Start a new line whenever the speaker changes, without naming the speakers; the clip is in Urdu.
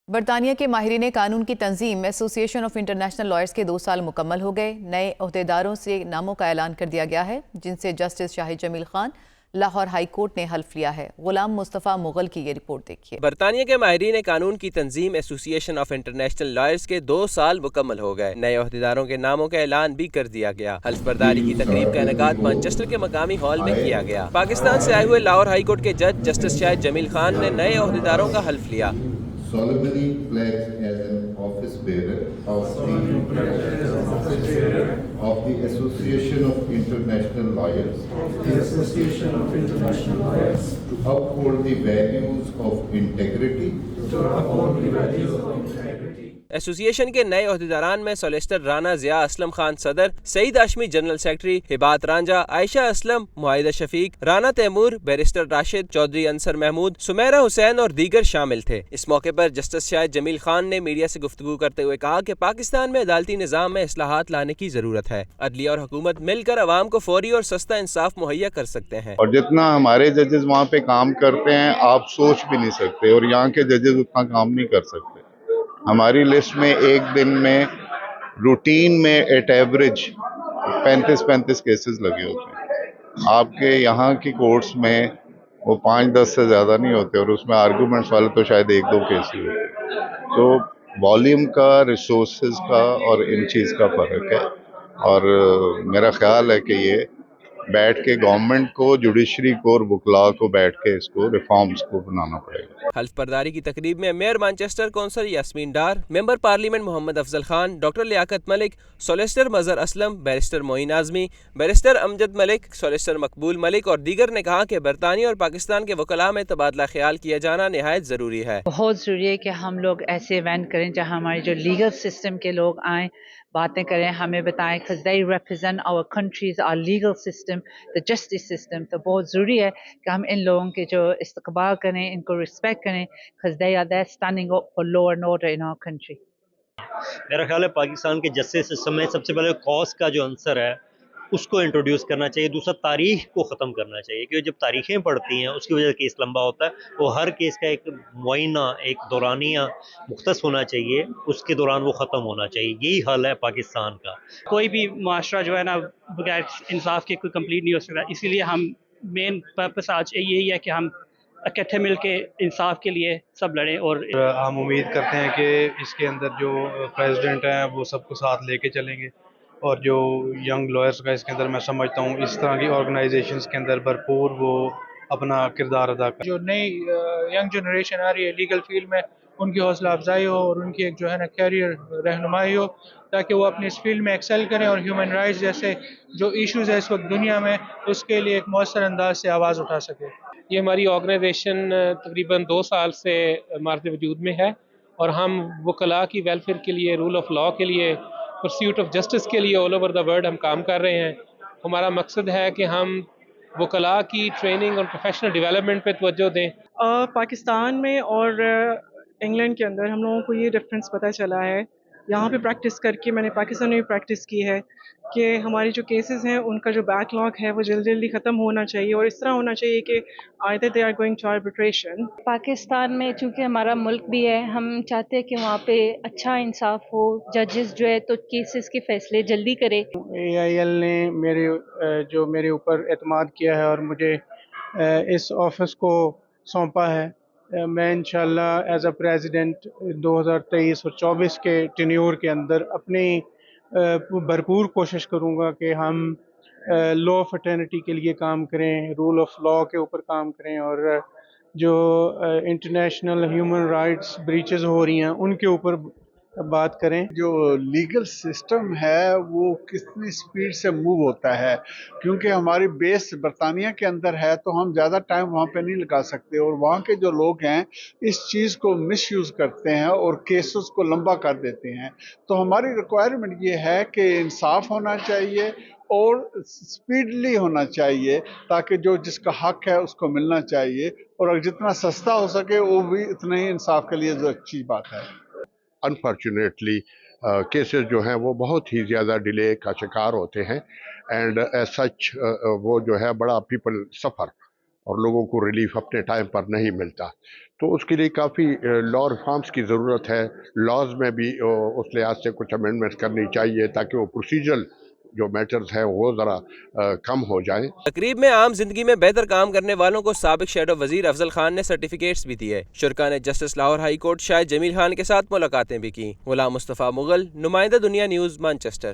برطانیہ کے ماہرین قانون کی تنظیم ایسوسی ایشن آف انٹرنیشنل لائرز کے 2 سال مکمل ہو گئے۔ نئے عہدیداروں سے ناموں کا اعلان کر دیا گیا ہے، جن سے جسٹس شاہد جمیل خان لاہور ہائی کورٹ نے حلف لیا ہے۔ غلام مصطفیٰ مغل کی یہ رپورٹ دیکھیے۔
برطانیہ کے ماہرین قانون کی تنظیم ایسوسی ایشن آف انٹرنیشنل لائرز کے 2 سال مکمل ہو گئے۔ نئے عہدیداروں کے ناموں کا اعلان بھی کر دیا گیا۔ حلف برداری کی تقریب کا انعقاد مانچسٹر کے مقامی ہال میں کیا گیا۔ پاکستان سے آئے ہوئے لاہور ہائی کورٹ کے جج جسٹس شاہد جمیل خان نے نئے عہدیداروں کا حلف لیا۔
solemnly pledge as an office bearer of the Association of International Lawyers to uphold the values of integrity
ایسوسی ایشن کے نئے عہدیداران میں سولیسٹر رانا ضیاء اسلم خان صدر، سعید ہاشمی جنرل سیکرٹری، ہبات رانجھا، عائشہ اسلم، معاہدہ شفیق، رانا تیمور، بیرسٹر راشد چودھری، انصر محمود، سمیرہ حسین اور دیگر شامل تھے۔ اس موقع پر جسٹس شاہد جمیل خان نے میڈیا سے گفتگو کرتے ہوئے کہا کہ پاکستان میں عدالتی نظام میں اصلاحات لانے کی ضرورت ہے۔ عدلیہ اور حکومت مل کر عوام کو فوری اور سستا انصاف مہیا کر سکتے ہیں۔
اور جتنا ہمارے ججز وہاں پہ کام کرتے ہیں آپ سوچ بھی نہیں سکتے، اور یہاں کے ججز اتنا کام نہیں کر سکتے۔ ہماری لسٹ میں ایک دن میں روٹین میں ایٹ ایوریج 35 کیسز لگے ہوتے ہیں۔ آپ کے یہاں کی کورٹس میں وہ 5-10 سے زیادہ نہیں ہوتے، اور اس میں آرگومنٹس والے تو شاید 1-2 کیس ہی ہوتے ہیں۔ تو والیوم کا، ریسورسز کا اور ان چیز کا فرق ہے، اور میرا خیال ہے کہ یہ بیٹھ کے گورنمنٹ کو، جوڈیشری کو اور وکلاء کو بیٹھ کے اس کو ریفارمز کو بنانا پڑے گا۔
حلف برداری کی تقریب میں mayor Manchester council Yasmin Dar, member parliament Muhammad Afzal Khan, doctor Liaquat Malik, solicitor Mazhar Aslam, barrister Moin Azmi, barrister Amjad Malik, solicitor Maqbool Malik اور دیگر نے کہا کہ برطانیہ اور پاکستان کے وکلاء میں تبادلہ خیال کیا جانا نہایت ضروری ہے۔
بہت ضروری ہے کہ ہم لوگ ایسے ایونٹ کریں جہاں ہمارے جو لیگل سسٹم کے لوگ آئیں، باتیں کریں، ہمیں بتائیں، because they represent our countries, our legal system, the justice system۔ تو بہت ضروری ہے کہ ہم ان لوگوں کے جو استقبال کریں، ان کو رسپیکٹ کریں، because they are there standing up for law and order in our country۔
میرا خیال ہے پاکستان کے جسٹس سسٹم میں سب سے پہلے کاز کا جو عنصر ہے اس کو انٹروڈیوس کرنا چاہیے، دوسرا تاریخ کو ختم کرنا چاہیے، کیونکہ جب تاریخیں پڑھتی ہیں اس کی وجہ سے کیس لمبا ہوتا ہے۔ وہ ہر کیس کا ایک معینہ، ایک دورانیہ مختص ہونا چاہیے، اس کے دوران وہ ختم ہونا چاہیے۔ یہی حل ہے پاکستان کا۔
کوئی بھی معاشرہ جو ہے نا بغیر انصاف کے کوئی کمپلیٹ نہیں ہو سکتا، اسی لیے ہم مین پرپس آج یہی ہے کہ ہم اکٹھے مل کے انصاف کے لیے سب لڑیں۔ اور
ہم امید کرتے ہیں کہ اس کے اندر جو پریزیڈنٹ ہیں وہ سب کو ساتھ لے کے چلیں گے، اور جو ینگ لائرز کا اس کے اندر میں سمجھتا ہوں اس طرح کی آرگنائزیشنز کے اندر بھرپور وہ اپنا کردار ادا کریں۔
جو نئی ینگ جنریشن آ رہی ہے لیگل فیلڈ میں، ان کی حوصلہ افزائی ہو اور ان کی ایک جو ہے نا کیریئر رہنمائی ہو، تاکہ وہ اپنے اس فیلڈ میں ایکسل کریں اور ہیومن رائٹس جیسے جو ایشوز ہے اس وقت دنیا میں، اس کے لیے ایک مؤثر انداز سے آواز اٹھا سکے۔
یہ ہماری آرگنائزیشن تقریباً 2 سال سے مارد وجود میں ہے، اور ہم وکلاء کی ویلفیئر کے لیے، رول آف لاء کے لیے، پرسیوٹ آف جسٹس کے لیے آل اوور دا ورلڈ ہم کام کر رہے ہیں۔ ہمارا مقصد ہے کہ ہم وکلاء کی ٹریننگ اور پروفیشنل ڈیولپمنٹ پہ توجہ دیں۔
پاکستان میں اور انگلینڈ کے اندر ہم لوگوں کو یہ ڈفرینس پتہ چلا ہے، یہاں پہ پریکٹس کر کے، میں نے پاکستان میں بھی پریکٹس کی ہے، کہ ہماری جو کیسز ہیں ان کا جو بیک لاگ ہے وہ جلدی ختم ہونا چاہیے، اور اس طرح ہونا چاہیے کہ either they are going to arbitration۔
Pakistan میں چونکہ ہمارا ملک بھی ہے، ہم چاہتے ہیں کہ وہاں پہ اچھا انصاف ہو، ججز جو ہے تو کیسز کے فیصلے جلدی کرے۔
AIL نے میرے اوپر اعتماد کیا ہے اور مجھے اس آفس کو سونپا ہے۔ میں انشاءاللہ ایز اے پریزیڈنٹ 2023 اور 24 کے ٹینیور کے اندر اپنی بھرپور کوشش کروں گا کہ ہم لا فٹرنیٹی کے لیے کام کریں، رول آف لاء کے اوپر کام کریں، اور جو انٹرنیشنل ہیومن رائٹس بریچز ہو رہی ہیں ان کے اوپر بات کریں۔
جو لیگل سسٹم ہے وہ کتنی سپیڈ سے موو ہوتا ہے، کیونکہ ہماری بیس برطانیہ کے اندر ہے تو ہم زیادہ ٹائم وہاں پہ نہیں لگا سکتے، اور وہاں کے جو لوگ ہیں اس چیز کو مس یوز کرتے ہیں اور کیسز کو لمبا کر دیتے ہیں۔ تو ہماری ریکوائرمنٹ یہ ہے کہ انصاف ہونا چاہیے اور سپیڈلی ہونا چاہیے، تاکہ جو جس کا حق ہے اس کو ملنا چاہیے، اور جتنا سستا ہو سکے وہ بھی اتنا ہی انصاف کے لیے جو اچھی بات ہے۔
انفارچونیٹلی کیسز جو ہیں وہ بہت ہی زیادہ ڈیلے کا شکار ہوتے ہیں، اینڈ ایز سچ وہ جو ہے بڑا پیپل سفر اور لوگوں کو ریلیف اپنے ٹائم پر نہیں ملتا. تو اس کے لیے کافی لا ریفارمس کی ضرورت ہے. لاز میں بھی اس لحاظ سے کچھ امینڈمنٹس کرنی چاہیے تاکہ وہ پروسیجرل جو میٹرز ہیں وہ ذرا کم ہو جائیں.
تقریب میں عام زندگی میں بہتر کام کرنے والوں کو سابق شیڈو وزیر افضل خان نے سرٹیفکیٹس بھی دیے. شرکا نے جسٹس لاہور ہائی کورٹ شاہد جمیل خان کے ساتھ ملاقاتیں بھی کی. غلام مصطفیٰ مغل، نمائندہ دنیا نیوز، مانچسٹر.